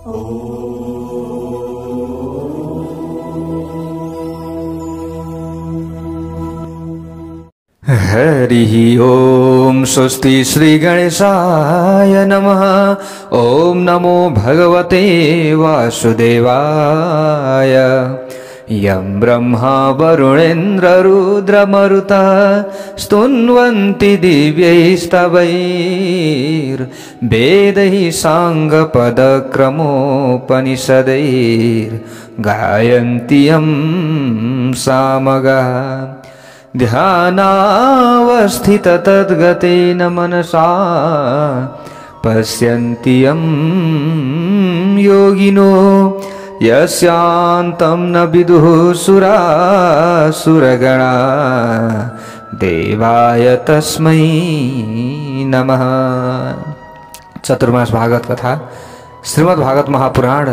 हरिः ओम स्वस्ति श्री गणेशाय नमः। ओम नमो भगवते वासुदेवाय। यं ब्रह्मा वरुणेन्द्र रुद्रमरुता स्तुन्वन्ति दिव्यैस्तवैर्वेदैः साङ्गपदक्रमोपनिषदैर्गायन्ति यं सामगाः। ध्यानावस्थित तद्गतेन मनसा पश्यन्ति यं योगिनो यस्यान्तं न विदुः सुरासुरगणा देवाय तस्मै नमः। चतुर्मास भागवत कथा श्रीमद् भागवत महापुराण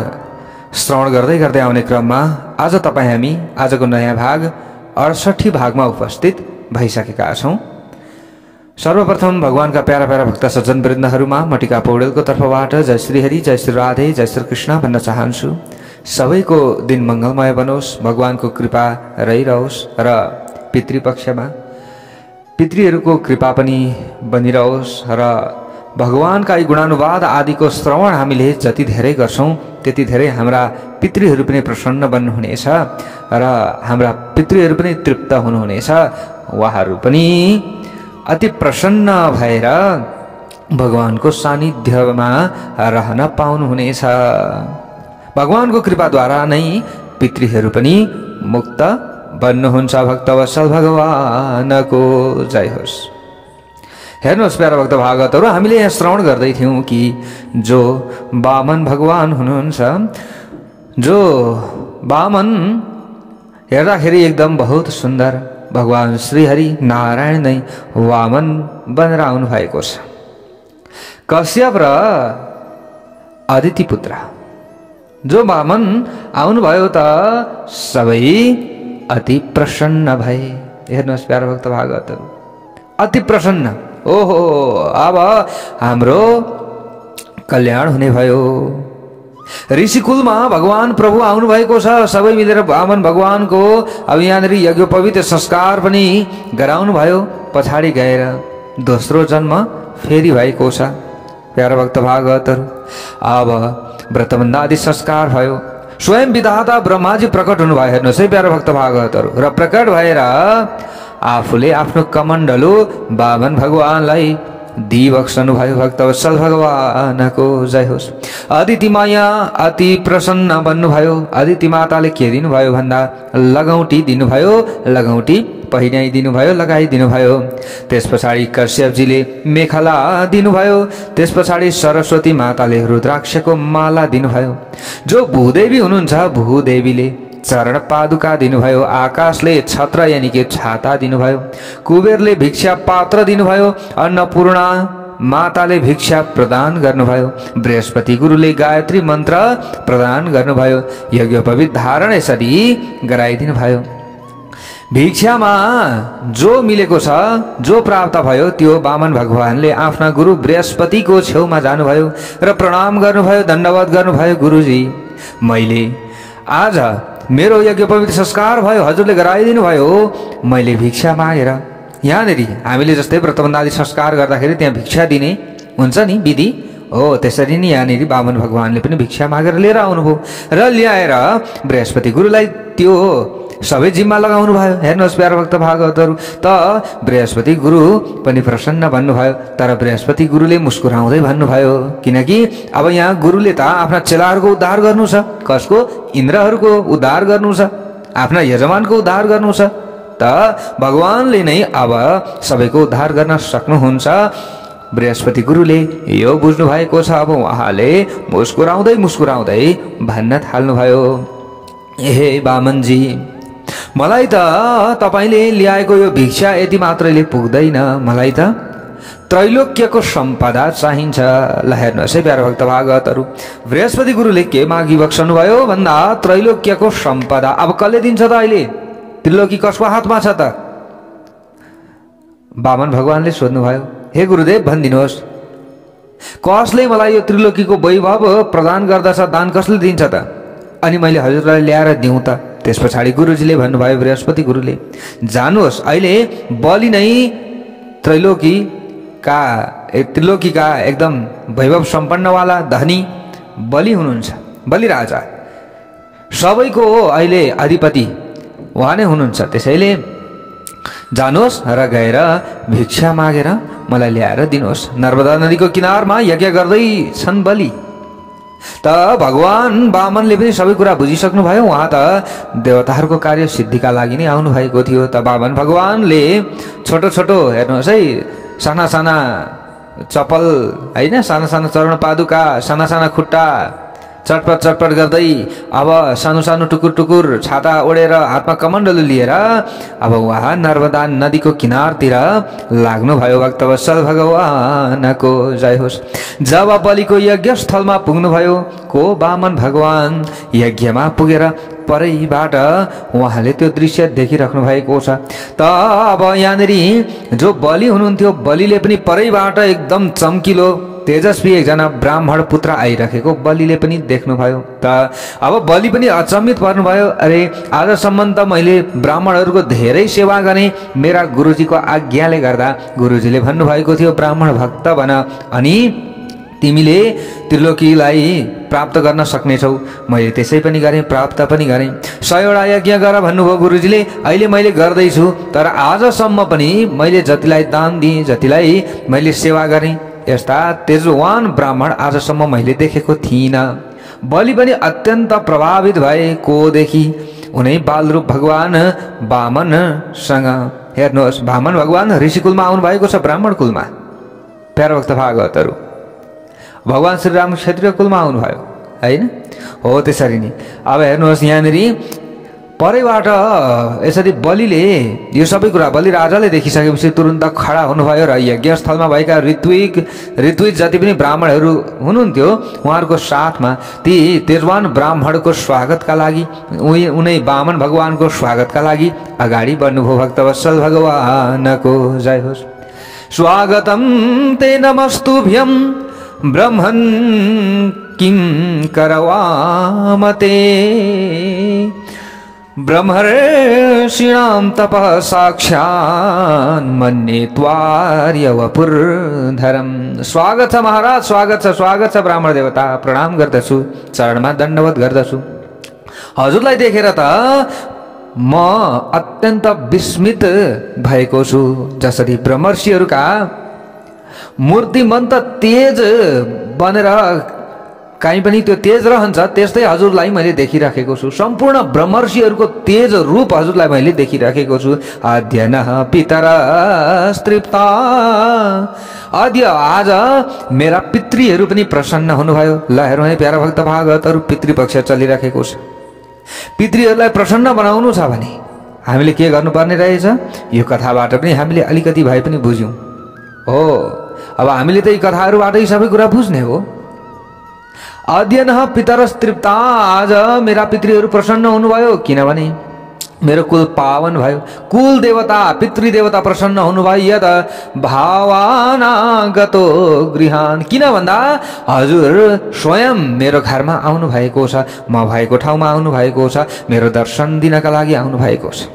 श्रवण गर्दै गर्दै आउने क्रममा आज तपाईं हामी आजको नयाँ भाग 68 भागमा उपस्थित भइसकेका छौं। सर्वप्रथम भगवानका प्यारा प्यारा भक्त सज्जन वृन्दहरूमा मटिका पौडेलको तर्फबाट जय श्री हरि, जय श्री राधे, जय श्री कृष्ण भन्न चाहन्छु। सबैको दिन मंगलमय बनोस्, भगवानको कृपा रहिरहोस् र पितृपक्षमा पितृहरूको कृपा पनि बनिरहोस् र भगवानका यी गुणानुवाद आदिको श्रवण हामीले जति धेरै गर्छौं त्यति धेरै हाम्रा पितृहरू पनि प्रसन्न बन्नुहुनेछ र हाम्रा पितृहरू पनि तृप्त हुनुहुनेछ। उहाँहरू पनि अति प्रसन्न भएर भगवानको सानिध्यमा रहन पाउनुहुनेछ। भगवानको कृपाद्वारा नै पितृहरू पनि मुक्त बन्नुहुन्छ। भक्तवत्सल भगवानको जय होस्। हेर्नुहोस् प्यारा भक्त भागवतहरू, हामीले यहाँ श्रवण गर्दै थियौं कि जो वामन भगवान हुनुहुन्छ, जो वामन हेर्दाखेरि एकदम बहुत सुन्दर भगवान श्रीहरि नारायण नै वामन बनेर आउनु भएको छ। कश्यप र अदिति पुत्र जो वामन आउनुभयो त सबै अति प्रसन्न भए। हेर्नुहोस् प्यारा भक्त भागवतहरू, अति प्रसन्न। ओहो, अब हाम्रो कल्याण हुने भयो। ऋषिकुलमा भगवान प्रभु आउनु भएको छ। सबै मिलेर वामन भगवानको अब यहाँनिर यज्ञोपवीत संस्कार पनि गराउनु भयो। पछाडि गएर दोस्रो जन्म फेरि भएको छ। प्यारा भक्त भागवतहरू, अब व्रतबन्ध आदि संस्कार भयो। स्वयं विधाता ब्रह्माजी प्रकट हुनुभयो। हेर्नुहोस् है प्यारा भक्त भागवतहरू, र प्रकट भएर आफूले आफ्नो कमण्डलो वामन भगवानलाई दिइबक्सनु भयो। भक्तवत्सल भगवानको जय होस्। अदिति माया अति प्रसन्न बन्नुभयो। अदिति माताले के दिनुभयो भन्दा लगौटी दिनुभयो। लगौटी पहिराइदिनुभयो, लगाइदिनुभयो। त्यस पछाडि कश्यपजीले मेखला दिनुभयो। त्यस पछाडि सरस्वती माताले रुद्राक्षको माला दिनुभयो। जो भूदेवी हुनुहुन्छ, भूदेवीले चरण पादुका दिनुभयो। आकाशले छत्र यानी कि छाता दिनुभयो। कुबेरले भिक्षा पात्र दिनुभयो। अन्नपूर्णा माताले भिक्षा प्रदान गर्नुभयो। बृहस्पति गुरुले गायत्री मन्त्र प्रदान गर्नुभयो। यज्ञोपवीत धारण यसरी गराइदिनु भयो। भिक्षामा जो मिलेको छ, जो प्राप्त भयो, त्यो वामन भगवानले आफ्ना गुरु बृहस्पतिको छेउमा जानुभयो र प्रणाम गर्नुभयो, दण्डवत गर्नुभयो। गुरुजी, मैले आज मेरो यज्ञोपवीत संस्कार भयो, हजुरले गराइदिनु भयो। मैले भिक्षा मागेर, यहाँनिर हामीले जस्तै व्रतबन्ध आदि संस्कार गर्दाखेरि त्यहाँ भिक्षा दिने हुन्छ नि विधि हो, त्यसरी नै यहाँनिर वामन भगवानले पनि भिक्षा मागेर लिएर आउनुभयो र ल्याएर बृहस्पति गुरुलाई त्यो सबै जिम्मा लगाउनु भयो। हेर्नुहोस् प्यारा भक्त भागवतहरू, त बृहस्पति गुरु पनि प्रसन्न भन्नुभयो। तर बृहस्पति गुरुले मुस्कुराउँदै भन्नुभयो, किनकि अब यहाँ गुरुले त आफ्ना चेलाहरूको उद्धार गर्नु छ। कसको? इन्द्रहरूको उद्धार गर्नु छ, आफ्ना यजमानको उद्धार गर्नु छ। त भगवानले नै अब सबैको उद्धार गर्न सक्नुहुन्छ। बृहस्पति गुरुले यो बुझ्नु भएको छ। अब उहाँले मुस्कुराउँदै मुस्कुराउँदै भन्न थाल्नुभयो, हे वामनजी, मलाई त तपाईले ल्याएको यो भिक्षा यति मात्रैले पुग्दैन। मलाई त त्रैलोक्यको सम्पदा चाहिन्छ। ल हेर्नुहोस् है प्यारा भक्त भागवतहरू, बृहस्पति गुरुले के मागी बक्सनु भयो भन्दा त्रैलोक्यको सम्पदा। अब कसले दिन्छ त? अहिले त्रिलोकी कसको हातमा छ त? वामन भगवानले सोध्नुभयो, हे गुरुदेव भनिदिनुहोस्। कसले मलाई यो त्रिलोकीको वैभव प्रदान गर्दछ, दान कसले दिन्छ त? अनि मैले हजुरलाई ल्याएर दिउँ त? त्यस पछाडि गुरुजीले भन्नुभयो, बृहस्पति गुरुले, जानुहोस्, अहिले बलि नै त्रिलोकीका एकदम वैभव सम्पन्नवाला धनी बलि हुनुहुन्छ। बलि राजा सबैको अहिले अधिपति उहाँ नै हुनुहुन्छ। त्यसैले जानुहोस् र गएर भिक्षा मागेर मलाई ल्याएर दिनुहोस्। नर्मदा नदीको किनारमा यज्ञ गर्दै छन् बलि। त भगवान वामनले पनि सबै कुरा बुझिसक्नुभयो। उहाँ त देवताहरूको कार्य सिद्धिका लागि नै आउनु भएको थियो। त वामन भगवानले छोटो छोटो हेर्नुहोस् है, साना साना चप्पल होइन, साना साना चरण पादुका, साना साना खुट्टा चटपट चटपट गर्दै अब सानो सानो टुकुर टुकुर छाता ओढेर हातमा कमण्डलु लिएर अब उहाँ नर्मदा नदीको किनारतिर लाग्नुभयो। भक्तवत्सल भगवानको जय होस्। जब बलिको यज्ञ स्थलमा पुग्नुभयो को वामन भगवान यज्ञमा पुगेर परैबाट उहाँले त्यो दृश्य देखिराख्नु भएको छ। त अब यहाँनिर जो बलि हुनुहुन्थ्यो, बलिले पनि परैबाट एकदम चम्किलो तेजस्वी एकजना ब्राह्मण पुत्र आइरहेको बलिले पनि देख्नुभयो। त अब बलि पनि अचम्मित पर्नुभयो। अरे आजसम्म त मैले ब्राह्मणहरूको धेरै सेवा गरेँ, मेरा गुरुजीको आज्ञाले गर्दा गुरुजीले भन्नुभएको थियो ब्राह्मण भक्त बन, अनि तिमीले त्रिलोकीलाई प्राप्त गर्न सक्नेछौ। मैले त्यसै पनि गरेँ, प्राप्त पनि गरेँ। 100वटा यज्ञ गर भन्नुभयो गुरुजीले, अहिले मैले गर्दैछु। तर आजसम्म पनि मैले जतिलाई दान दिएँ, जतिलाई मैले सेवा गरेँ, यस्ता तेजवान ब्राह्मण आजसम्म मैले देखेको थिइनँ। बलि पनि अत्यन्त प्रभावित भए कोदेखि उनै बालरूप भगवान वामनसँग। हेर्नुहोस्, वामन भगवान ऋषिकुलमा आउनु भएको छ, ब्राह्मण कुलमा। प्यारो भक्त भागवतहरू, भगवान श्रीराम क्षत्रिय कुलमा आउनुभयो होइन? हो त्यसरी नै। अब हेर्नुहोस्, यहाँनिर परैबाट यसरी बलिले यो सबै कुरा बलि राजाले देखिसकेपछि तुरुन्त खडा हुनुभयो र यज्ञस्थलमा भएका ऋत्विज जति पनि ब्राह्मणहरू हुनुहुन्थ्यो उहाँहरूको साथमा ती तेजवान ब्राह्मणको स्वागतका लागि, उनै वामन भगवानको स्वागतका लागि अगाडि बढ्नुभयो। भक्तवत्सल भगवानको जय होस्। स्वागतम ते नमस्तुभ्यं ब्रह्मन् किं करवामते ब्रह्मर्षिणां तपः साक्षान् मन्ये त्वार्य वपुर्धरम। स्वागत छ महाराज, स्वागत छ ब्राह्मण देवता, प्रणाम गर्दछु, चरणमा दण्डवत गर्दछु। हजुरलाई देखेर त म अत्यन्त विस्मित भएको छु। जसरी ब्रह्मर्षिहरूका मूर्तिमन्त तेज बनेर कहीँ पनि त्यो तेज रहन्छ, त्यस्तै हजुरलाई मैले देखिराखेको छु। सम्पूर्ण ब्रह्मर्षिहरूको तेज रूप हजुरलाई मैले देखिराखेको छु। अध्ययन पितरस्तृप्ता, अद्य आज मेरा पितृहरू पनि प्रसन्न हुनुभयो। ल हेरौँ है प्यारा भक्त भागवतहरू, पितृपक्ष चलिराखेको छ। पितृहरूलाई प्रसन्न बनाउनु छ भने हामीले के गर्नुपर्ने रहेछ, यो कथाबाट पनि हामीले अलिकति भए पनि बुझ्यौँ। हो, अब हामीले त यी कथाहरूबाटै सबै कुरा बुझ्ने हो। अध्ययन पितरस्तृप्ता, आज मेरा पितृहरू प्रसन्न हुनुभयो किनभने मेरो कुल पावन भयो। कुल देवता पितृदेवता प्रसन्न हुनुभयो। यद भावानागतो गृहान, किन भन्दा हजुर स्वयं मेरो घरमा आउनु भएको छ, म भएको ठाउँमा आउनु भएको छ, मेरो दर्शन दिनका लागि आउनु भएको छ।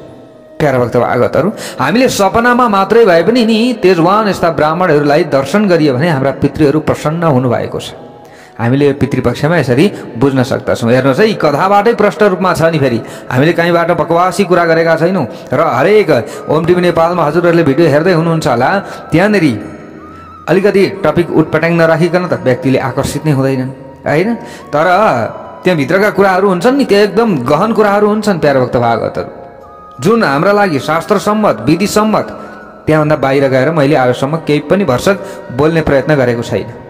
प्यारा भक्त भागवतहरू, हामीले सपनामा मात्रै भए पनि नि तेजवान यस्ता ब्राह्मणहरूलाई दर्शन गरियो भने हाम्रा पितृहरू प्रसन्न हुनुभएको छ। हामीले यो पितृपक्षमा यसरी बुझ्न सक्दछौँ। हेर्नुहोस् है, कथाबाटै प्रष्ट रूपमा छ नि। फेरि हामीले कहीँबाट बकवासी कुरा गरेका छैनौँ। र हरेक ओम टिभी नेपालमा हजुरहरूले भिडियो हेर्दै हुनुहुन्छ होला, त्यहाँनिर अलिकति टपिक उटपटाङ नराखिकन त व्यक्तिले आकर्षित नै हुँदैनन् होइन। तर त्यहाँभित्रका कुराहरू हुन्छन् नि, त्यो एकदम गहन कुराहरू हुन्छन् प्यारा भक्त भागवतहरू, जुन हाम्रा लागि शास्त्र सम्मत विधि सम्मत। त्यहाँभन्दा बाहिर गएर मैले आजसम्म केही पनि भर्सक बोल्ने प्रयत्न गरेको छैन।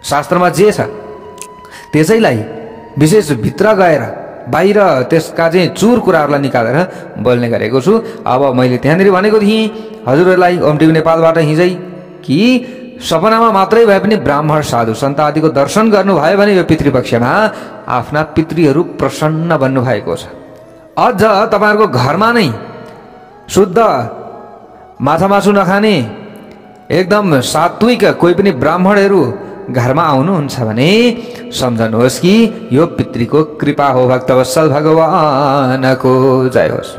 शास्त्रमा जे छ त्यसैलाई विशेष भित्र गएर बाहिर त्यसका चाहिँ चुर कुराहरूलाई निकालेर बोल्ने गरेको छु। अब मैले त्यहाँनिर भनेको थिएँ हजुरहरूलाई ओम टिभी नेपालबाट हिजै कि सपनामा मात्रै भए पनि ब्राह्मण साधु सन्त आदिको दर्शन गर्नुभयो भने यो पितृपक्षमा आफ्ना पितृहरू प्रसन्न बन्नुभएको छ। अझ तपाईँहरूको घरमा नै शुद्ध माछा मासु नखाने एकदम सात्विक कोही पनि ब्राह्मणहरू घरमा आउनुहुन्छ भने सम्झनुहोस् कि यो पितृको कृपा हो। भक्तवत्सल भगवानको जय होस्।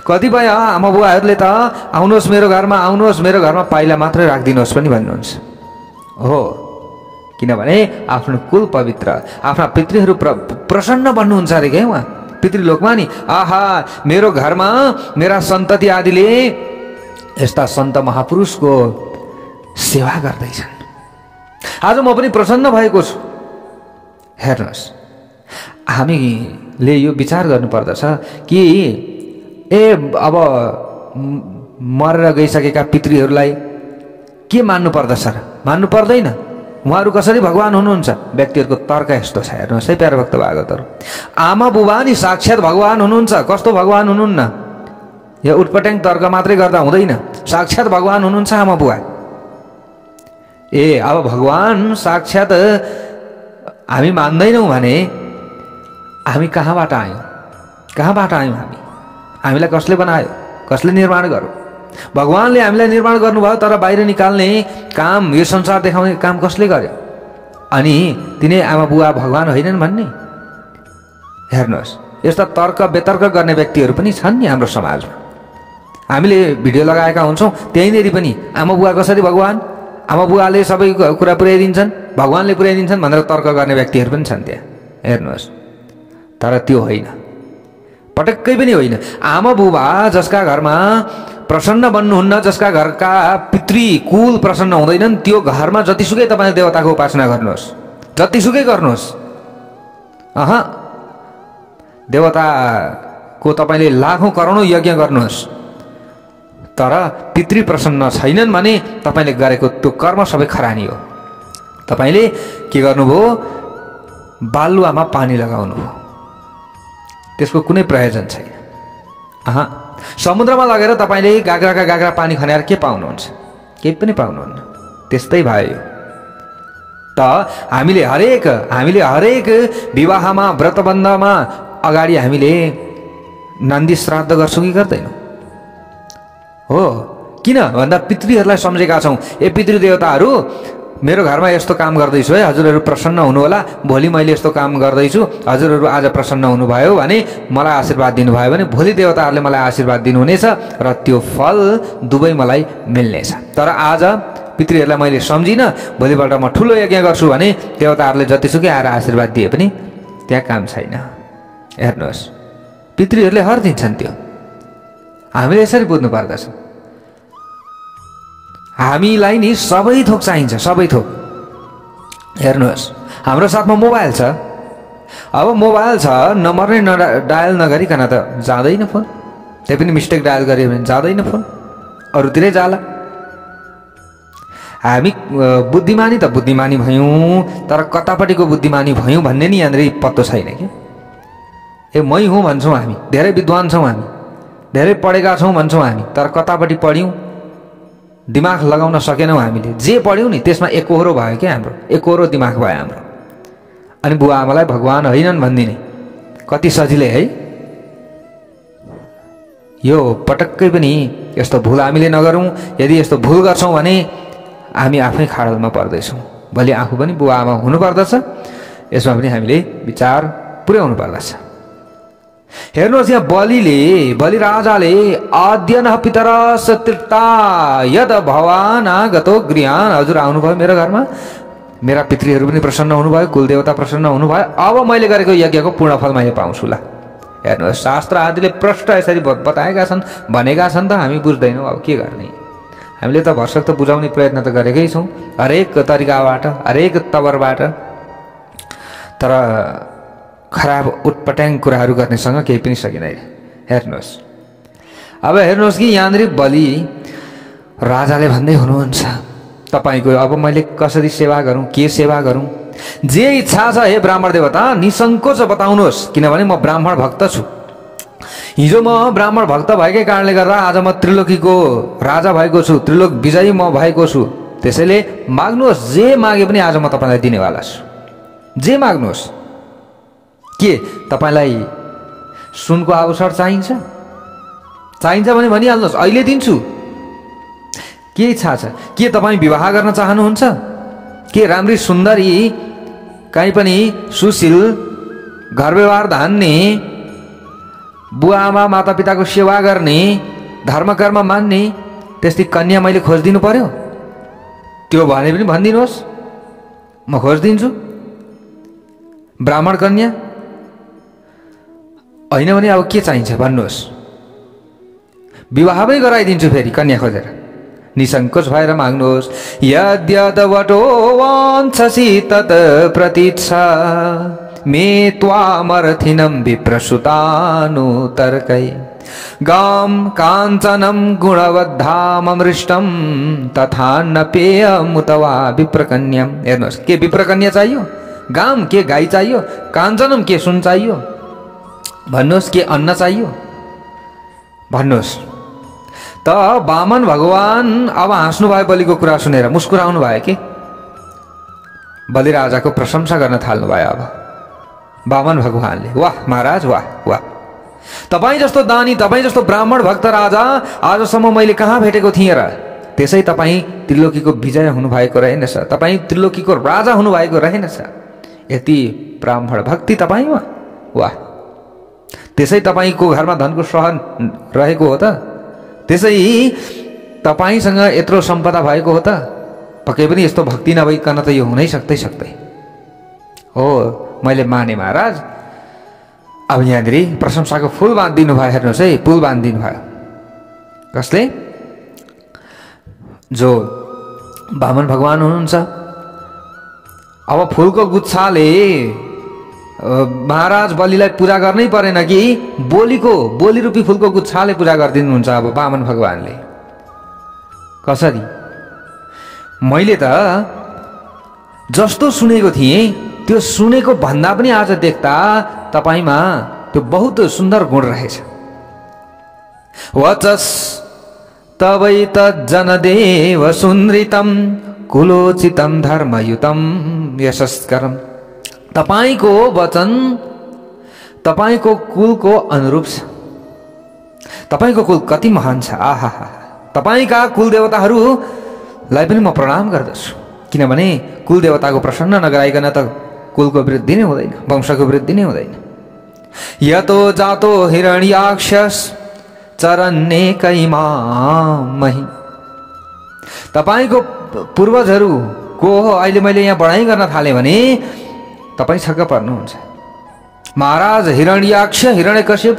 कतिपय आमा बुवाहरूले त आउनुहोस् मेरो घरमा पाइला मात्रै राखिदिनुहोस् पनि भन्नुहुन्छ हो, किनभने आफ्नो कुल पवित्र, आफ्ना पितृहरू प्रसन्न बन्नुहुन्छ अरे क्या उहाँ पितृलोकमा नि। आहा, मेरो घरमा मेरा सन्तति आदिले यस्ता सन्त महापुरुषको सेवा गर्दैछन्, आज म पनि प्रसन्न भएको छु। हेर्नुहोस्, हामीले यो विचार गर्नुपर्दछ कि अब मरेर गइसकेका पितृहरूलाई के मान्नु पर्दछ र मान्नु पर्दैन? उहाँहरू कसरी भगवान हुनुहुन्छ? व्यक्तिहरूको तर्क यस्तो छ। हेर्नुहोस् है प्यारो भक्त भागवतहरू, आमा बुबा नि साक्षात् भगवान हुनुहुन्छ। कस्तो भगवान हुनुहुन्न? यो उटपट्याङ तर्क मात्रै गर्दा हुँदैन, साक्षात् भगवान हुनुहुन्छ आमा बुबा। अब भगवान साक्षात् हामी मान्दैनौँ भने हामी कहाँबाट आयौँ? हामीलाई कसले बनायो? कसले निर्माण गर्यो? भगवानले हामीलाई निर्माण गर्नुभयो, तर बाहिर निकाल्ने काम, यो संसार देखाउने काम कसले गर्यो? अनि तिनै आमा बुवा भगवान होइनन् भन्ने? हेर्नुहोस्, यस्ता तर्क बेतर्क गर्ने व्यक्तिहरू पनि छन् नि हाम्रो समाजमा। हामीले भिडियो लगाएका हुन्छौँ, त्यहीँनेरि पनि आमा बुवा कसरी भगवान, आमा बुवाले सबै कुरा पुर्याइदिन्छन्, भगवानले पुर्याइदिन्छन् भनेर तर्क गर्ने व्यक्तिहरू पनि छन् त्यहाँ। हेर्नुहोस्, तर त्यो होइन, पटक्कै पनि होइन। आमा बुबा जसका घरमा प्रसन्न बन्नुहुन्न, जसका घरका पितृकुल प्रसन्न हुँदैनन्, त्यो घरमा जतिसुकै तपाईँले देवताको उपासना गर्नुहोस्, जतिसुकै गर्नुहोस्, देवताको तपाईँले लाखौँ करोडौँ यज्ञ गर्नुहोस्, तर पितृ प्रसन्न छैनन् भने तपाईँले गरेको त्यो कर्म सबै खरानी हो। तपाईँले के गर्नुभयो? बालुवामा पानी लगाउनु हो, त्यसको कुनै प्रयोजन छैन। समुद्रमा लगेर तपाईँले गाग्राका गाग्रा पानी खनाएर के पाउनुहुन्छ? केही पनि पाउनुहुन्न। त्यस्तै भयो त हामीले हरेक विवाहमा, व्रतबन्धमा अगाडि हामीले नन्दी श्राद्ध गर्छौँ कि गर्दैनौँ? हो, किन भन्दा पितृहरूलाई सम्झेका छौँ। पितृदेवताहरू, मेरो घरमा यस्तो काम गर्दैछु है, हजुरहरू प्रसन्न हुनुहोला। भोलि मैले यस्तो काम गर्दैछु, हजुरहरू आज प्रसन्न हुनुभयो भने, मलाई आशीर्वाद दिनुभयो भने, भोलि देवताहरूले मलाई आशीर्वाद दिनुहुनेछ र त्यो फल दुवै मलाई मिल्नेछ। तर आज पितृहरूलाई मैले सम्झिनँ, भोलिपल्ट म ठुलो यज्ञ गर्छु भने देवताहरूले जतिसुकै आएर आशीर्वाद दिए पनि त्यहाँ काम छैन। हेर्नुहोस्, पितृहरूले हर दिन्छन्। त्यो हामीले यसरी बुझ्नु पर्दछ। हामीलाई नि सबै थोक चाहिन्छ, सबै थोक। हेर्नुहोस्, हाम्रो साथमा मोबाइल छ। अब मोबाइल छ, नम्बर नै डायल नगरिकन त जाँदैन फोन। त्यही पनि मिस्टेक डायल गऱ्यो भने जाँदैन फोन, अरूतिरै जाला। हामी बुद्धिमानी त बुद्धिमानी भयौँ, तर कतापट्टिको बुद्धिमानी भयौँ भन्ने नि यहाँनिर पत्तो छैन कि। मै हुँ भन्छौँ हामी, धेरै विद्वान छौँ हामी, धेरै पढेका छौँ भन्छौँ हामी, तर कतापट्टि पढ्यौँ, दिमाग लगाउन सकेनौँ। हामीले जे पढ्यौँ नि त्यसमा एकहोरो भयो क्या, हाम्रो एकहोरो दिमाग भयो हाम्रो। अनि बुवा आमालाई भगवान होइनन् भनिदिने, कति सजिलै है। यो पटक्कै पनि यस्तो भुल हामीले नगरौँ। यदि यस्तो भुल गर्छौँ भने हामी आफै खाडलमा पर्दैछौँ। भोलि आफू पनि बुवा आमा हुनुपर्दछ, यसमा पनि हामीले विचार पुर्याउनु पर्दछ। हेर्नुहोस्, यहाँ बलिराजाले अद्य नः पितरस तृप्ता यद भवान् आगतो गृहान्, हजुर आउनुभयो मेरो घरमा, मेरा पितृहरू पनि प्रसन्न हुनुभयो, कुलदेवता प्रसन्न हुनुभयो, अब मैले गरेको यज्ञको पूर्ण फल मैले पाउँछु ल। हेर्नुहोस्, शास्त्र आदिले प्रष्ट यसरी बताएका छन्, भनेका छन्, त हामी बुझ्दैनौँ। अब के गर्ने? हामीले त भरसक त बुझाउने प्रयत्न त गरेकै छौँ, हरेक तरिकाबाट, हरेक तवरबाट, तर खराब उटपट्याङ कुराहरू गर्नेसँग केही पनि सकिँदैन। हेर्नुहोस्, अब हेर्नुहोस् कि यहाँनिर बलि राजाले भन्दै हुनुहुन्छ, तपाईँको अब मैले कसरी सेवा गरौँ, के सेवा गरौँ? जे इच्छा छ हे ब्राह्मण देवता निसङ्कोच बताउनुहोस्, किनभने म ब्राह्मण भक्त छु। हिजो म ब्राह्मण भक्त भएकै कारणले गर्दा आज म त्रिलोकीको राजा भएको छु, त्रिलोक विजयी म भएको छु। त्यसैले माग्नुहोस्, जे मागे पनि आज म तपाईँलाई दिनेवाला छु। जे माग्नुहोस्। के तपाईँलाई सुनको आभूषण चाहिन्छ? चाहिन्छ भने भनिहाल्नुहोस्, अहिले दिन्छु। के इच्छा छ? के तपाईँ विवाह गर्न चाहनुहुन्छ? के राम्री सुन्दरी कहीँ पनि सुशील घर व्यवहार धान्ने बुवा आमा मातापिताको सेवा गर्ने धर्म कर्म मान्ने त्यस्तै कन्या मैले खोजिदिनु पर्यो? त्यो भने पनि भनिदिनुहोस्, म खोजिदिन्छु। ब्राह्मण कन्या होइन भने अब के चाहिन्छ भन्नुहोस्, विवाहमै गराइदिन्छु फेरि कन्या खोजेर। निसङ्कोच भएर माग्नुहोस्। यद्यदवटो वाञ्छसि तत् प्रतीक्षा मे त्वामर्थिनं विप्रसुतानुतर्कै गां काञ्चनं गुणवद्धाममृष्टं तथा न पेयमुत वा विप्रकन्याम। हेर्नुहोस्, के विप्रकन्या चाहियो? गाम के गाई चाहियो? काञ्चनम के सुन चाहियो? भन्नुहोस्, के अन्न चाहियो? भन्नुहोस्। त वामन भगवान अब हाँस्नु भयो बलिको कुरा सुनेर, मुस्कुराउनु भयो के? बलिराजाको प्रशंसा गर्न थाल्नु भयो। अब वामन भगवानले, वाह महाराज, वाह वाह, तपाईँ जस्तो दानी, तपाईँ जस्तो ब्राह्मण भक्त राजा आजसम्म मैले कहाँ भेटेको थिएँ र? त्यसै तपाईँ त्रिलोकीको विजय हुनुभएको रहेनछ, तपाईँ त्रिलोकीको राजा हुनुभएको रहेनछ। यति ब्राह्मण भक्ति तपाईँमा, वाह। त्यसै तपाईँको घरमा धनको सहन रहेको हो त? त्यसै तपाईँसँग यत्रो सम्पदा भएको हो त? पक्कै पनि यस्तो भक्ति नभइकन त यो हुनै सक्दै हो। मैले माने महाराज। अब यहाँनिर प्रशंसाको फुल बाँधिदिनु भयो। हेर्नुहोस् है, पुल बाँधिदिनु भयो। कसले? जो वामन भगवान हुनुहुन्छ। अब फुलको गुच्छाले महाराज बलिलाई पूजा गर्नै परेन कि बोली रूपी फुलको गुच्छाले पूजा गरिदिनुहुन्छ अब वामन भगवानले। कसरी? मैले त जस्तो सुनेको थिएँ त्यो सुनेको भन्दा पनि आज देख्दा तपाईमा त्यो बहुत सुन्दर गुण रहेछ। वचस तवै तज्जनदेव सुन्द्रितम कुलोचितम धर्मयुतम यशस्करम। तपाईको वचन तपाईको कुलको अनुरूप छ। तपाईको कुल कति महान छ। आहा, तपाईका कुल देवताहरूलाई पनि म प्रणाम गर्दछु। किनभने कुल देवताको प्रसन्न नगराइकन त कुलको वृद्धि नै हुँदैन, वंशको वृद्धि नै हुँदैन। यतो जातो हिरण्याक्षस चरन्नेकैमामहि। तपाईको पूर्वजहरू को हो अहिले मैले यहाँ बढाइ गर्न थालेँ भने तपाईँ छक्क पर्नुहुन्छ। महाराज हिरण्याक्ष हिरण्यकश्यप,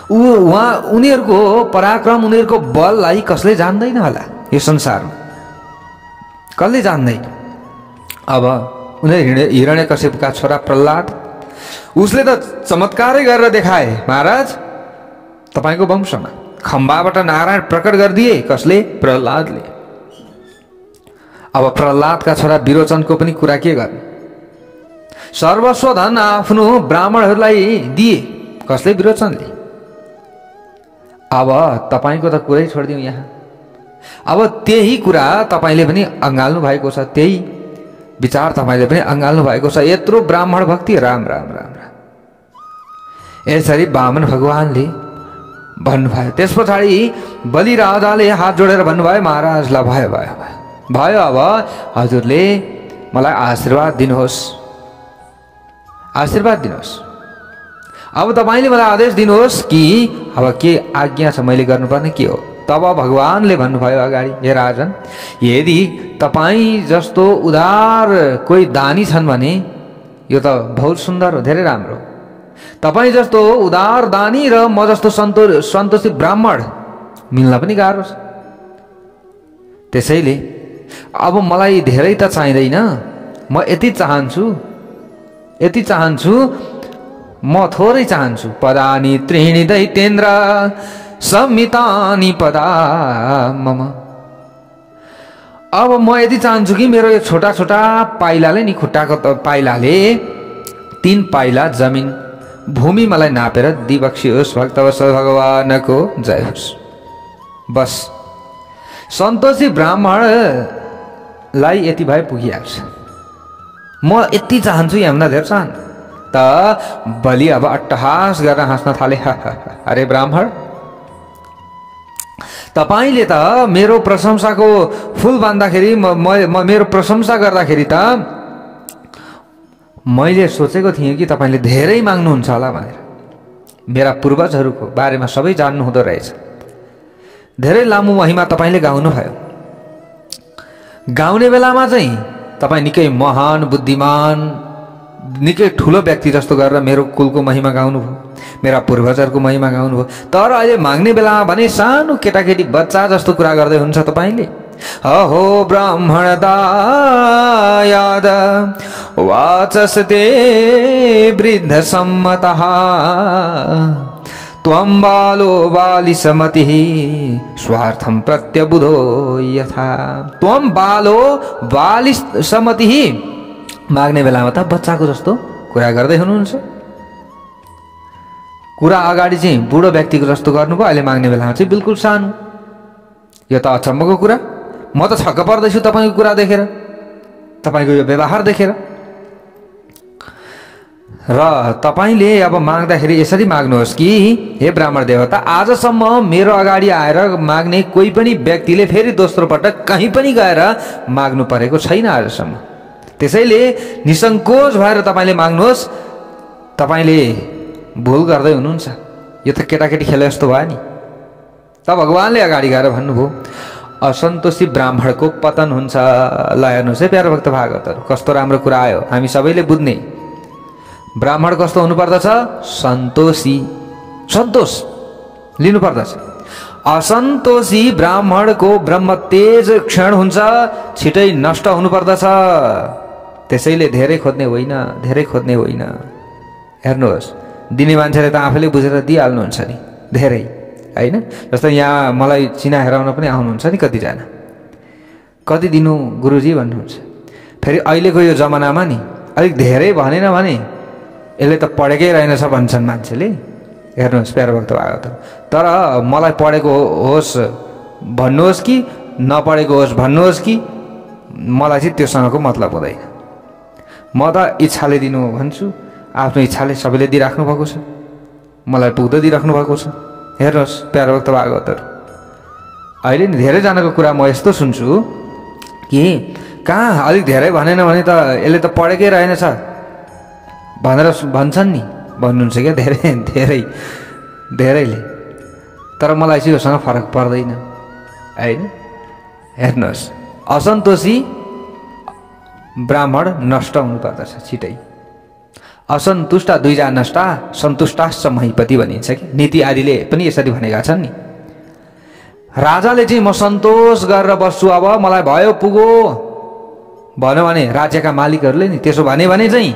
उनीहरूको पराक्रम उनीहरूको बललाई कसले जान्दैन होला यो संसारमा, कसले जान्दैन। अब उनीहरू हिरण्यकश्यपका छोरा प्रहलाद, उसले त चमत्कारै गरेर देखाए महाराज तपाईको वंशमा। खम्बाबाट नारायण प्रकट गरिदिए। कसले? प्रहलादले। अब प्रहलादका छोरा विरोचनको पनि कुरा के गर्ने? सर्वस्व धन आफ्नो ब्राह्मणहरूलाई दिए। कसले? विरोचनले। अब तपाईको त कुरै छोडिदिउँ यहाँ। अब त्यही कुरा तपाईले पनि अँगाल्नु भएको छ, त्यही विचार तपाईले पनि अँगाल्नु भएको छ। यत्रो ब्राह्मण भक्ति, राम राम राम राम। यसरी वामन भगवानले भन्नुभयो। त्यस पछाडि बलिराजाले हात जोडेर भन्नुभयो, महाराजलाई भयो भयो भयो, अब हजुरले मलाई आशीर्वाद दिनुहोस्, आशीर्वाद दिनुहोस्। अब तपाईले मलाई आदेश दिनुहोस् कि अब के आज्ञा छ, मैले गर्नुपर्ने के हो। तब भगवानले भन्नुभयो अगाडि, हे राजन, यदि तपाईँ जस्तो उदार कोही दानी छन् भने यो त बहुत सुन्दर हो, धेरै राम्रो। तपाईँ जस्तो उदार दानी र म जस्तो सन्तोषी ब्राह्मण मिल्न पनि गाह्रो छ। त्यसैले अब मलाई धेरै त चाहिँदैन, म यति चाहन्छु, म थोरै चाहन्छु। पदानि त्रीणि दैत्येन्द्र संहितानि पदा मम। अब म यति चाहन्छु कि मेरो यो छोटा छोटा पाइलाले नि, खुट्टाको पाइलाले 3 पाइला जमिन भूमि मलाई नापेर दिबक्सियोस्। भक्तवत्सल भगवानको जय होस्। बस सन्तोषी ब्राह्मणलाई यति भए पुगिहाल्छ। म यति चाहन्छु, यहाँभन्दा धेरै चाहन्छु। त बलि अब अट्टहास गरेर हाँस्न थाले। अरे ब्राह्मण, तपाईले त मेरो प्रशंसाको फूल बाँड्दाखेरि मेरो प्रशंसा गर्दाखेरि त मैले सोचेको थिएँ कि तपाईले धेरै माग्नुहुन्छ होला भनेर। मेरा पूर्वजहरूको बारेमा सबै जान्नु हुँदो रहेछ। धेरै लामो महिमा तपाईले गाउनु भयो। गाउने बेलामा चाहिँ तपाई निकै महान बुद्धिमान निकै ठुलो व्यक्ति जस्तो गरेर मेरो कुलको महिमा गाउनुभयो, मेरा पूर्वजहरूको महिमा गाउनुभयो। तर अहिले माग्ने बेलामा भने सानो केटाकेटी बच्चा जस्तो कुरा गर्दै हुन्छ तपाईले। अहो ब्राह्मण दायाद वाचस्ते वृद्ध सम्मतः त्वं बालो बालिसमतिः स्वार्थं प्रत्यबुधो यथा। त्वं बालो बालिसमतिः माग्ने बेलामा त बच्चाको जस्तो कुरा गर्दै हुनुहुन्छ। कुरा अगाडि चाहिँ बुढो व्यक्तिको जस्तो गर्नुभयो, अहिले माग्ने बेलामा चाहिँ बिल्कुल सानो। यो त अचम्मको कुरा। म त छक्क पर्दैछु तपाईको कुरा देखेर, तपाईको यो व्यवहार देखेर। र तपाईले अब माग्दाखेरि यसरी माग्नुहोस् कि हे ब्राह्मण देवता, आजसम्म मेरो अगाडि आएर माग्ने कोही पनि व्यक्तिले फेरि दोस्रो पटक कहीँ पनि गएर माग्नु परेको छैन आजसम्म। त्यसैले निसङ्कोच भएर तपाईले माग्नुहोस्। तपाईले भुल गर्दै हुनुहुन्छ। यो त केटाकेटी खेले जस्तो भयो नि। त भगवानले अगाडि गएर भन्नुभयो असन्तोषी ब्राह्मणको पतन हुन्छ। ल हेर्नुहोस् है प्यारो भक्त भागवतहरू, कस्तो राम्रो कुरा आयो हामी सबैले बुझ्ने। ब्राह्मण कस्तो हुनुपर्दछ? सन्तोषी, सन्तोष लिनुपर्दछ। असन्तोषी ब्राह्मणको ब्रह्म तेज क्षण हुन्छ, छिटै नष्ट हुनुपर्दछ। त्यसैले धेरै खोज्ने होइन, धेरै खोज्ने होइन। हेर्नुहोस्, दिने मान्छेले त आफैले बुझेर दिइहाल्नुहुन्छ नि धेरै, होइन? जस्तै यहाँ मलाई चिना हेराउन पनि आउनुहुन्छ नि कतिजना। कति दिनु गुरुजी भन्नुहुन्छ। फेरि अहिलेको यो जमानामा नि अलिक धेरै भनेन भने यसले त पढेकै रहेनछ भन्छन् मान्छेले। हेर्नुहोस् प्यारो भक्त भागवत, तर मलाई पढेको होस् भन्नुहोस् कि नपढेको होस् भन्नुहोस् कि मलाई चाहिँ त्योसँगको मतलब हुँदैन। म त इच्छाले दिनु भन्छु, आफ्नो इच्छाले सबैले दिइराख्नु भएको छ, मलाई पुग्दै दिइराख्नु भएको छ। हेर्नुहोस् प्यारो भक्त भागवतहरू, अहिले नि धेरैजनाको कुरा म यस्तो सुन्छु कि कहाँ अलिक धेरै भनेन भने त यसले त पढेकै रहेनछ भनेर भन्छन् नि, भन्नुहुन्छ क्या धेरै धेरै धेरैले। तर मलाई चाहिँ योसँग फरक पर्दैन, होइन? हेर्नुहोस्, असन्तोषी ब्राह्मण नष्ट हुनुपर्दछ छिटै। असन्तुष्ट दुईजना नष्ट सन्तुष्टाश्च महीपति भनिन्छ कि नीति आदिले पनि यसरी भनेका छन् नि। राजाले चाहिँ म सन्तोष गरेर बस्छु, अब मलाई भयो पुगो भन्यो भने राज्यका मालिकहरूले नि त्यसो भने चाहिँ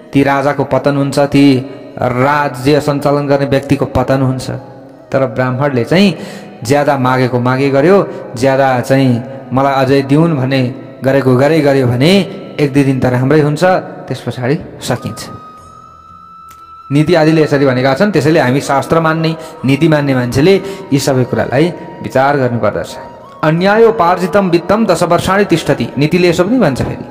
ती राजाको पतन हुन्छ, ती राज्य सञ्चालन गर्ने व्यक्तिको पतन हुन्छ। तर ब्राह्मणले चाहिँ ज्यादा मागेको मागे गर्यो, ज्यादा चाहिँ मलाई अझै दिउन् भन्ने गरेको गरे गर्यो भने एक दुई दिन त राम्रै हुन्छ, त्यस पछाडि सकिन्छ। नीति आदिले यसरी भनेका छन्। त्यसैले हामी शास्त्र मान्ने नीति मान्ने मान्छेले यी सबै कुरालाई विचार गर्नुपर्दछ। अन्यायोपार्जितम वित्तम 10 वर्षाणि तिष्ठति, नीतिले यसो पनि भन्छ। फेरि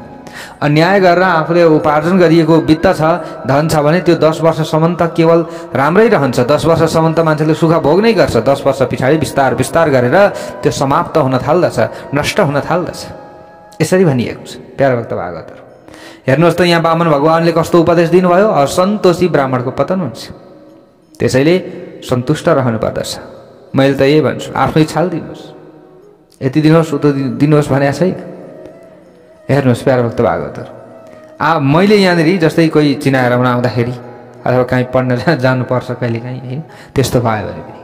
अन्याय गरेर आफूले उपार्जन गरिएको वित्त छ, धन छ भने त्यो 10 वर्षसम्म त केवल राम्रै रहन्छ। 10 वर्षसम्म त मान्छेले सुख भोग्नै गर्छ। 10 वर्ष पछाडि बिस्तार बिस्तार गरेर त्यो समाप्त हुन थाल्दछ, नष्ट हुन थाल्दछ। यसरी भनिएको छ प्यारो भक्त भागवतहरू। हेर्नुहोस् त यहाँ वामन भगवानले कस्तो उपदेश दिनुभयो, असन्तोषी ब्राह्मणको पतन हुन्छ। त्यसैले सन्तुष्ट रहनु पर्दछ। मैले त यही भन्छु, आफ्नै छाल दिनुहोस्, यति दिनुहोस् उतो दिनुहोस् भने छैन। हेर्नुहोस् प्यारो भक्त भागवतहरू, मैले यहाँनिर जस्तै कोही चिनाएर आउँदाखेरि अथवा कहीँ पढ्न जानुपर्छ कहिले काहीँ, होइन? त्यस्तो भयो भने पनि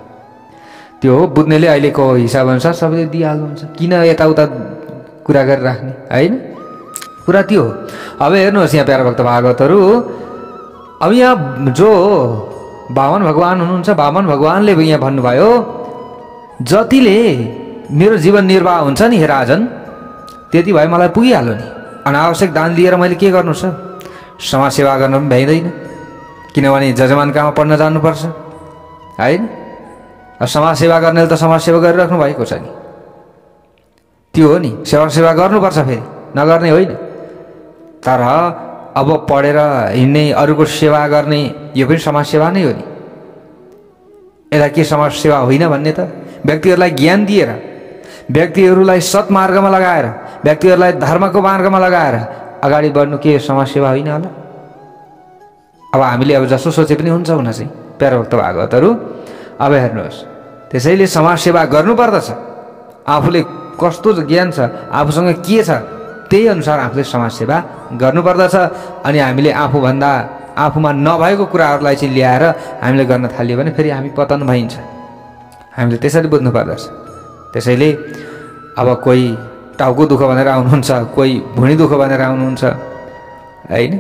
त्यो बुझ्नेले अहिलेको हिसाब अनुसार सबैले दिइहाल्नुहुन्छ। किन यताउता कुरा गरिराख्ने, होइन? कुरा त्यो हो। अब हेर्नुहोस् यहाँ प्यारो भक्त भागवतहरू, अब यहाँ जो वामन भगवान हुनुहुन्छ, वामन भगवानले यहाँ भन्नुभयो जतिले मेरो जीवन निर्वाह हुन्छ नि हे राजन, त्यति भए मलाई पुगिहाल्यो नि। अनावश्यक दान लिएर मैले के गर्नु छ? समाजसेवा गर्न पनि भ्याइँदैन, किनभने जजमान कहाँ पढ्न जानुपर्छ, होइन? समाजसेवा गर्नेले त समाजसेवा गरिराख्नु भएको छ नि, त्यो हो नि। सेवा गर्नुपर्छ, फेरि नगर्ने होइन। तर अब पढेर हिँड्ने, अरूको सेवा गर्ने, यो पनि समाजसेवा नै हो नि। यसलाई के समाजसेवा होइन भन्ने त? व्यक्तिहरूलाई ज्ञान दिएर, व्यक्तिहरूलाई सत्मार्गमा लगाएर, व्यक्तिहरूलाई धर्मको मार्गमा लगाएर अगाडि बढ्नु के समाजसेवा होइन होला? अब हामीले अब जसो सोचे पनि हुन्छ हुन चाहिँ प्यारा भक्त भागवतहरू। अब हेर्नुहोस्, त्यसैले समाजसेवा गर्नुपर्दछ। आफूले कस्तो ज्ञान छ, आफूसँग के छ, त्यही अनुसार आफूले समाजसेवा गर्नुपर्दछ। अनि हामीले आफूमा नभएको कुराहरूलाई चाहिँ ल्याएर हामीले गर्न थाल्यो भने फेरि हामी पतन भइन्छ। हामीले त्यसरी बुझ्नु पर्दछ। त्यसैले अब कोही टाउको दुःख भनेर आउनुहुन्छ, कोही भुँडी दुःख भनेर आउनुहुन्छ होइन,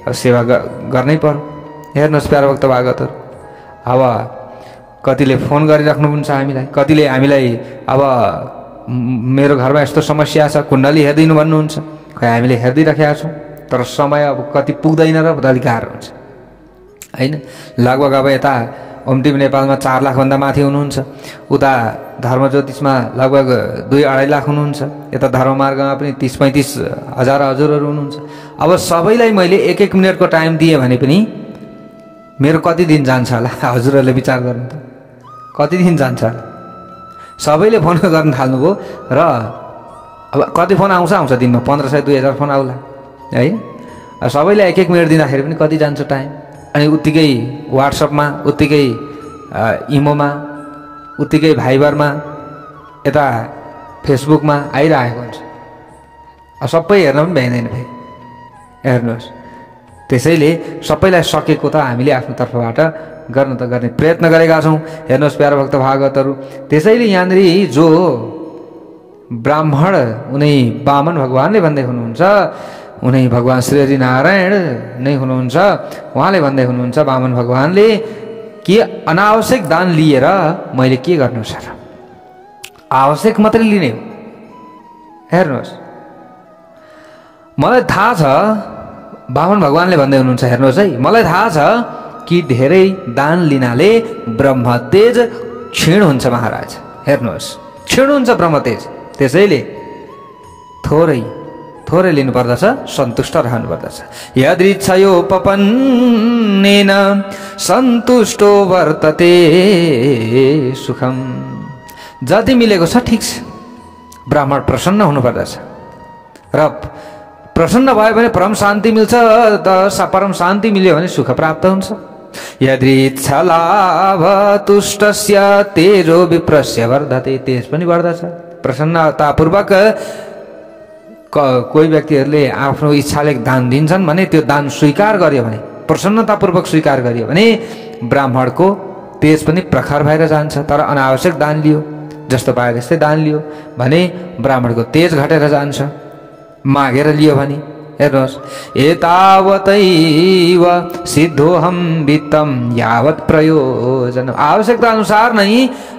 अब सेवा गर्नै पर्यो। हेर्नुहोस् प्यारा भक्त भागवतहरू, अब कतिले फोन गरिराख्नुहुन्छ हामीलाई, कतिले हामीलाई अब मेरो घरमा यस्तो समस्या छ, कुण्डली हेरिदिनु भन्नुहुन्छ। खै हामीले हेरिदिइराखेका छौँ, तर समय अब कति पुग्दैन र अलिक गाह्रो हुन्छ होइन। लगभग अब यता ओमटिभी नेपालमा 4 लाखभन्दा माथि हुनुहुन्छ, उता धर्मज्योतिषमा लगभग 2-2.5 लाख हुनुहुन्छ, यता धर्ममार्गमा पनि 30-35 हजार हजुरहरू हुनुहुन्छ। अब सबैलाई मैले 1-1 मिनटको टाइम दिएँ भने पनि मेरो कति दिन जान्छ होला? हजुरहरूले विचार गर्नु त, कति दिन जान्छ होला? सबैले फोन गर्न थाल्नुभयो र अब कति फोन आउँछ दिनमा 1500-2000 फोन आउला है। सबैले 1-1 मिनट दिँदाखेरि पनि कति जान्छ टाइम? अनि उत्तिकै वाट्सएपमा, उत्तिकै इमोमा, उत्तिकै भाइबरमा, यता फेसबुकमा आइरहेको हुन्छ। सबै हेर्न पनि भ्याइँदैन फेरि। हेर्नुहोस्, त्यसैले सबैलाई सकेको त हामीले आफ्नो तर्फबाट गर्न त गर्ने प्रयत्न गरेका छौँ। हेर्नुहोस् प्यारा भक्त भागवतहरू, त्यसैले यहाँनिर जो ब्राह्मण उनै वामन भगवानले भन्दै हुनुहुन्छ, उनै भगवान श्री नारायण नै हुनुहुन्छ। उहाँले भन्दै हुनुहुन्छ, वामन भगवानले कि अनावश्यक दान लिएर मैले के गर्नु छ र? आवश्यक मात्रै लिने हो। हेर्नुहोस्, मलाई थाहा छ, वामन भगवानले भन्दै हुनुहुन्छ, हेर्नुहोस् है, मलाई थाहा छ कि धेरै दान लिनाले ब्रह्मतेज क्षीण हुन्छ महाराज। हेर्नुहोस्, क्षीण हुन्छ ब्रह्मतेज। त्यसैले थोरै लिनुपर्दछ, सन्तुष्ट रहनुपर्दछ। यदृच्छयोपपन्नेन सन्तुष्टो वर्तते सुखम। जति मिलेको छ ठिक छ, ब्राह्मण प्रसन्न हुनुपर्दछ र प्रसन्न भयो भने परम शान्ति मिल्छ। परम शान्ति मिल्यो भने सुख प्राप्त हुन्छ। यदृच्छलाभ तुष्टस्य तेजो विप्रस्य वर्धते। तेज पनि बढ्दछ। प्रसन्नतापूर्वक कोही व्यक्तिहरूले आफ्नो इच्छाले दान दिन्छन् भने त्यो दान स्वीकार गर्यो भने, प्रसन्नतापूर्वक स्वीकार गर्यो भने ब्राह्मणको तेज पनि प्रखर भएर जान्छ। तर अनावश्यक दान लियो, जस्तो पाए त्यस्तै दान लियो भने ब्राह्मणको तेज घटेर जान्छ। मागेर लियो भने हेर्नुहोस्, एतावतैव सिद्धोहम वित्तम यावत प्रयोजन। आवश्यकता अनुसार नै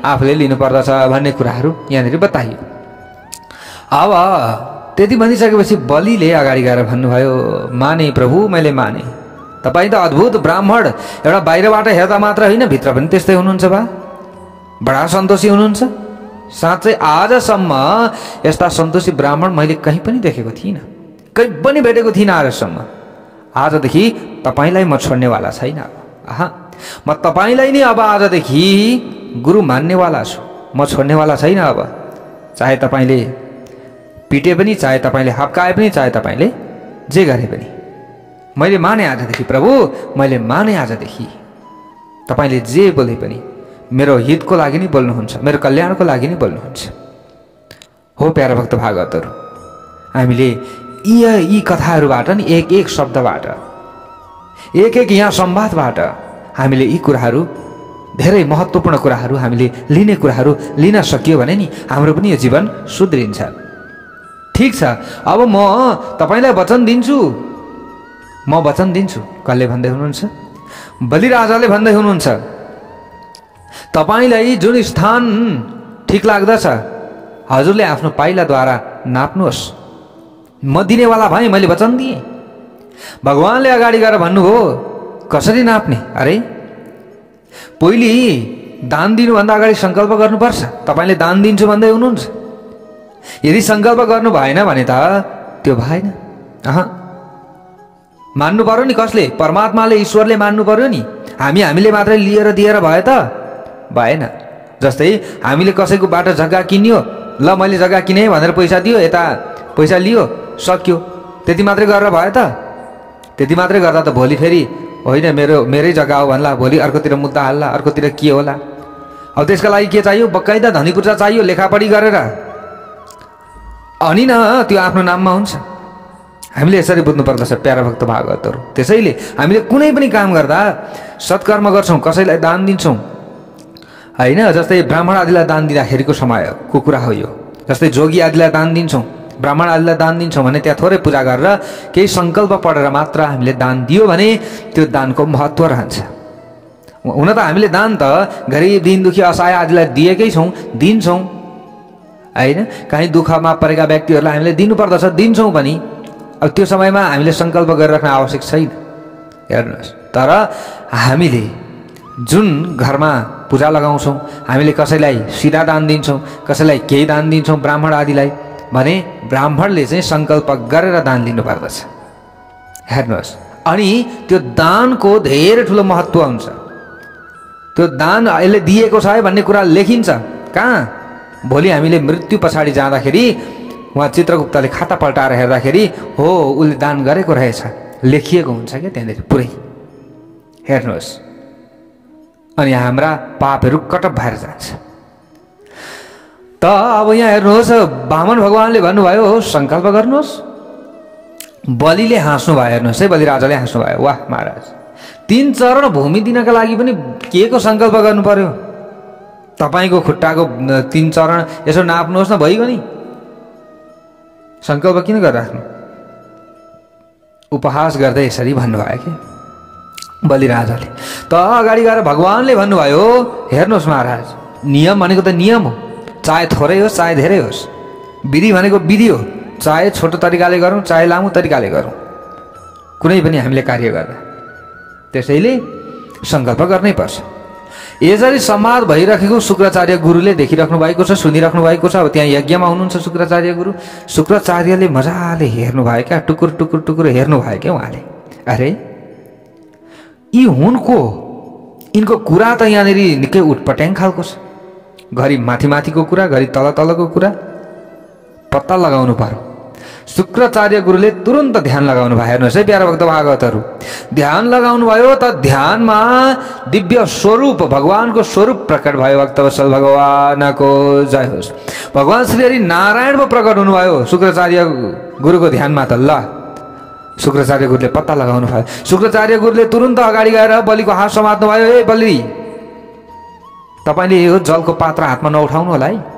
आफूले लिनुपर्दछ भन्ने कुराहरू यहाँनिर बताइयो। अब त्यति भनिसकेपछि बलिले अगाडि गएर भन्नुभयो, माने प्रभु, मैले माने। तपाईँ त अद्भुत ब्राह्मण, एउटा बाहिरबाट हेर्दा मात्र होइन, भित्र पनि त्यस्तै हुनुहुन्छ बा, बडा सन्तोषी हुनुहुन्छ। साँच्चै आजसम्म यस्ता सन्तोषी ब्राह्मण मैले कहीँ पनि देखेको थिइनँ, कहीँ पनि भेटेको थिइनँ आजसम्म। आजदेखि तपाईँलाई म छोड्नेवाला छैन। म तपाईँलाई नै अब आजदेखि गुरु मान्नेवाला छु, म छोड्नेवाला छैन। अब चाहे तपाईँले पिटे पनि, चाहे तपाईँले हप्काए पनि, चाहे तपाईँले जे गरे पनि मैले माने आजदेखि प्रभु, मैले माने आजदेखि। तपाईँले जे बोले पनि मेरो हितको लागि नै बोल्नुहुन्छ, मेरो कल्याणको लागि नै बोल्नुहुन्छ। हो प्यारा भक्त भागवतहरू, हामीले यी कथाहरूबाट नि एक शब्दबाट, एक यहाँ संवादबाट हामीले यी कुराहरू, धेरै महत्त्वपूर्ण कुराहरू हामीले लिने कुराहरू लिन सकियो भने नि हाम्रो पनि यो जीवन सुध्रिन्छ। ठिक छ, अब म तपाईँलाई वचन दिन्छु, म वचन दिन्छु। कसले भन्दै हुनुहुन्छ? बलिराजाले भन्दै हुनुहुन्छ, तपाईँलाई जुन स्थान ठिक लाग्दछ हजुरले आफ्नो पाइलाद्वारा नाप्नुहोस्। म दिनेवाला भएँ, मैले वचन दिएँ। भगवानले अगाडि गएर भन्नुभयो कसरी नाप्ने? अरे पहिले दान दिनुभन्दा अगाडि सङ्कल्प गर्नुपर्छ। तपाईँले दान दिन्छु भन्दै हुनुहुन्छ, यदि सङ्कल्प गर्नु भएन भने त त्यो भएन। मान्नु पर्यो नि। कसले? परमात्माले, ईश्वरले मान्नु पर्यो नि। हामीले मात्रै लिएर दिएर भयो त भएन। जस्तै हामीले कसैकोबाट जग्गा किन्यो, ल मैले जग्गा किने भनेर पैसा दियो, यता पैसा लियो, सक्यो, त्यति मात्रै गरेर भयो त? त्यति मात्रै गर्दा त भोलि फेरि होइन मेरै जग्गा हो भन्ला, भोलि अर्कोतिर मुद्दा हाल्ला, अर्कोतिर के होला। अब त्यसका लागि के चाहियो? बकाइदा धनीपुर्जा चाहियो लेखापढी गरेर, अनि न त्यो आफ्नो नाममा हुन्छ। हामीले यसरी बुझ्नु पर्दछ प्यारा भक्त भागवतहरू। त्यसैले हामीले कुनै पनि काम गर्दा सत्कर्म गर्छौँ, कसैलाई दान दिन्छौँ होइन, जस्तै ब्राह्मण आदिलाई दान दिँदाखेरिको समयको कुरा हो यो। जस्तै जोगी आदिलाई दान दिन्छौँ, ब्राह्मण आदिलाई दान दिन्छौँ भने त्यहाँ थोरै पूजा गरेर केही सङ्कल्प पढेर मात्र हामीले दान दियो भने त्यो दानको महत्त्व रहन्छ। हुन त हामीले दान त गरिब दीन दुखी असहाय आदिलाई दिएकै छौँ, दिन्छौँ होइन। कहीँ दुःखमा परेका व्यक्तिहरूलाई हामीले दिनुपर्दछ, दिन्छौँ पनि। अब त्यो समयमा हामीले सङ्कल्प गरिराख्न आवश्यक छैन, हेर्नुहोस्। तर हामीले जुन घरमा पूजा लगाउँछौँ, हामीले कसैलाई सिधा दान दिन्छौँ, कसैलाई केही दान दिन्छौँ ब्राह्मण आदिलाई भने ब्राह्मणले चाहिँ सङ्कल्प गरेर दान लिनुपर्दछ, हेर्नुहोस्। अनि त्यो दानको धेरै ठुलो महत्त्व हुन्छ। त्यो दान यसले दिएको छ है भन्ने कुरा लेखिन्छ कहाँ? भोलि हामीले मृत्यु पछाडि जाँदाखेरि उहाँ चित्रगुप्तले खाता पल्टाएर हेर्दाखेरि हो उसले दान गरेको रहेछ लेखिएको हुन्छ क्या त्यहाँनिर पुरै, हेर्नुहोस्। अनि हाम्रा पापहरू कटप भएर जान्छ। त अब यहाँ हेर्नुहोस्, वामन भगवानले भन्नुभयो सङ्कल्प गर्नुहोस्, बलिले हाँस्नु भयो, हेर्नुहोस् है, बलिराजाले हाँस्नु भयो। वाह महाराज, 3 चरण भूमि दिनका लागि पनि के को सङ्कल्प गर्नु पर्यो? तपाईँको खुट्टाको 3 चरण यसो नाप्नुहोस् न, भइगयो नि। सङ्कल्प किन गरिराख्नु? उपहास गर्दै यसरी भन्नुभयो कि बलिराजाले। त अगाडि गएर भगवानले भन्नुभयो हेर्नुहोस् महाराज, नियम भनेको त नियम हो, चाहे थोरै होस् चाहे धेरै होस्। विधि भनेको विधि हो, चाहे छोटो तरिकाले गरौँ चाहे लामो तरिकाले गरौँ, कुनै पनि हामीले कार्य गर्दा। त्यसैले सङ्कल्प गर्नै पर्छ। यसरी संवाद भइराखेको शुक्राचार्य गुरुले देखिराख्नु भएको छ, सुनिराख्नु भएको छ। अब त्यहाँ यज्ञमा हुनुहुन्छ शुक्राचार्य गुरु। शुक्राचार्यले मजाले हेर्नु भयो क्या, टुकुर टुकुर टुकुर हेर्नु भयो क्या उहाँले। अरे यी हुनको, यिनको कुरा त यहाँनिर निकै उटपट्याङ खालको छ। घरि माथि माथिको कुरा, घरि तल तलको कुरा, पत्ता लगाउनु पर्यो। शुक्राचार्य गुरुले तुरन्त ध्यान लगाउनु भयो। हेर्नुहोस् है प्यारा भक्त भागवतहरू, ध्यान लगाउनु भयो त ध्यानमा दिव्य स्वरूप भगवानको स्वरूप प्रकट भयो। भक्तवत्सल भगवानको जय होस्। भगवान श्री हरि नारायण पो प्रकट हुनुभयो शुक्राचार्य गुरुको ध्यानमा त। ल शुक्राचार्य गुरुले पत्ता लगाउनु भयो। शुक्राचार्य गुरुले तुरन्त अगाडि गएर बलिको हात समात्नु भयो। ए बलि, तपाईँले यो जलको पात्र हातमा नउठाउनु होला है,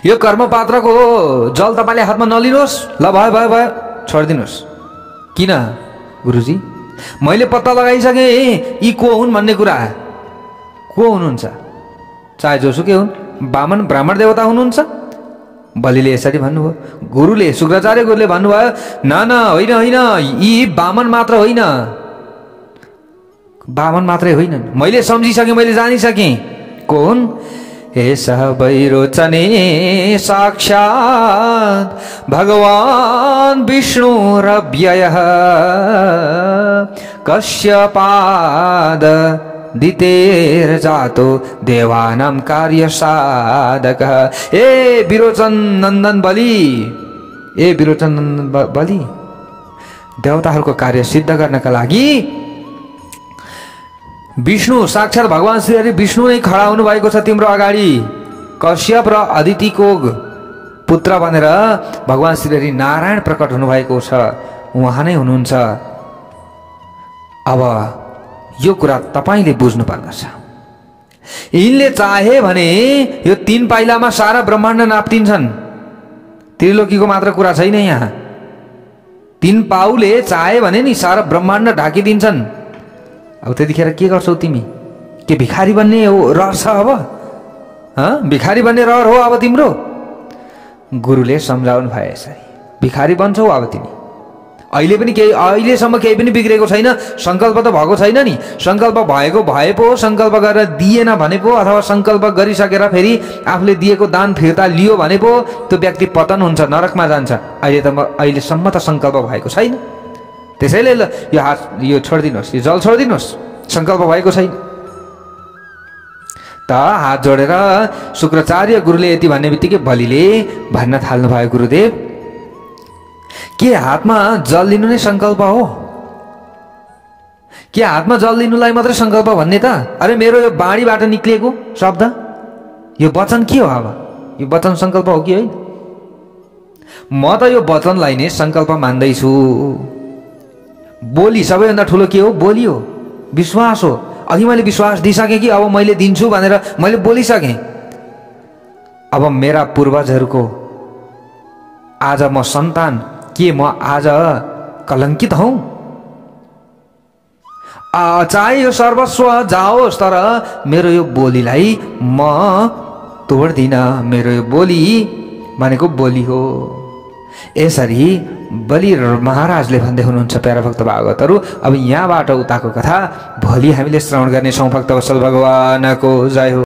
यो कर्म पात्रको जल तपाईँले हातमा नलिनुहोस्। ल भयो भयो भयो, छोडिदिनुहोस्। किन गुरुजी? मैले पत्ता लगाइसकेँ यी को हुन् भन्ने कुरा। को हुनुहुन्छ? चाहे जोसुकै हुन्, वामन ब्राह्मण देवता हुनुहुन्छ। बलिले यसरी भन्नुभयो। गुरुले, शुक्राचार्य गुरुले भन्नुभयो न न, होइन होइन, यी वामन मात्र होइन, वामन मात्रै होइनन्, मैले सम्झिसकेँ, मैले जानिसकेँ को हुन्। हे सबै रोचने साक्षात् भगवान विष्णु रव्ययः कश्यपाद दितेर जातो देवानां कार्य साधकः। ए विरोचन नन्दन बलि, ए विरोचन नन्दन बलि, देवताहरूको कार्य सिद्ध गर्नका लागि विष्णु साक्षात भगवान श्री हरि विष्णु नै खडा हुनु भएको छ तिम्रो अगाडि। कश्यप र अदितिको पुत्र भनेर भगवान श्री हरि नारायण प्रकट हुनुभएको छ, उहाँ नै हुनुहुन्छ। अब यो कुरा तपाईँले बुझ्नु पर्दछ। यिनले चाहे भने यो 3 पाइलामा सारा ब्रह्माण्ड नाप्दिन्छन्। त्रिलोकीको मात्र कुरा छैन यहाँ। 3 पाउले चाहे भने नि सारा ब्रह्माण्ड ढाकिदिन्छन्। अब त्यतिखेर के गर्छौ तिमी? के भिखारी बन्ने हो रहर छ अब? भिखारी बन्ने रहर हो अब तिम्रो? गुरुले सम्झाउनु भयो यसरी, भिखारी बन्छौ अब तिमी। अहिले पनि केही, अहिलेसम्म केही पनि बिग्रेको छैन। सङ्कल्प त भएको छैन नि। सङ्कल्प भएको भए पो, सङ्कल्प गरेर दिएन भने पो, अथवा सङ्कल्प गरिसकेर फेरि आफूले दिएको दान फिर्ता लियो भने पो त्यो व्यक्ति पतन हुन्छ, नरकमा जान्छ। अहिलेसम्म त सङ्कल्प भएको छैन। त्यसैले ल यो हात यो छोडिदिनुहोस्, यो जल छोडिदिनुहोस्, सङ्कल्प भएको छैन। त हात जोडेर शुक्राचार्य गुरुले यति भन्ने बित्तिकै बलिले भन्न थाल्नुभयो, गुरुदेव के हातमा जल लिनु नै संकल्प हो? के हातमा जल लिनुलाई मात्रै संकल्प भन्ने त? अरे मेरो यो बाणीबाट निक्लिएको शब्द, यो वचन के हो? अब यो वचन संकल्प हो कि है? म त यो वचनलाई नै संकल्प मान्दैछु। बोली सबैभन्दा ठुलो के हो? बोली हो, विश्वास हो। अघि मैले विश्वास दिइसकेँ कि अब मैले दिन्छु भनेर मैले बोलिसकेँ। अब मेरा पूर्वजहरूको आज म सन्तान, के म आज कलङ्कित हौ? चाहे यो सर्वस्व जाओस्, तर मेरो यो बोलीलाई म तोड्दिनँ। मेरो यो बोली भनेको बोली हो। यसरी बलि महाराजले भन्दै हुनुहुन्छ। प्यारा भक्त भागवतहरू, अब यहाँबाट उताको कथा भोलि हामीले श्रवण गर्नेछौँ। भक्त वत्सल भगवानको जय हो।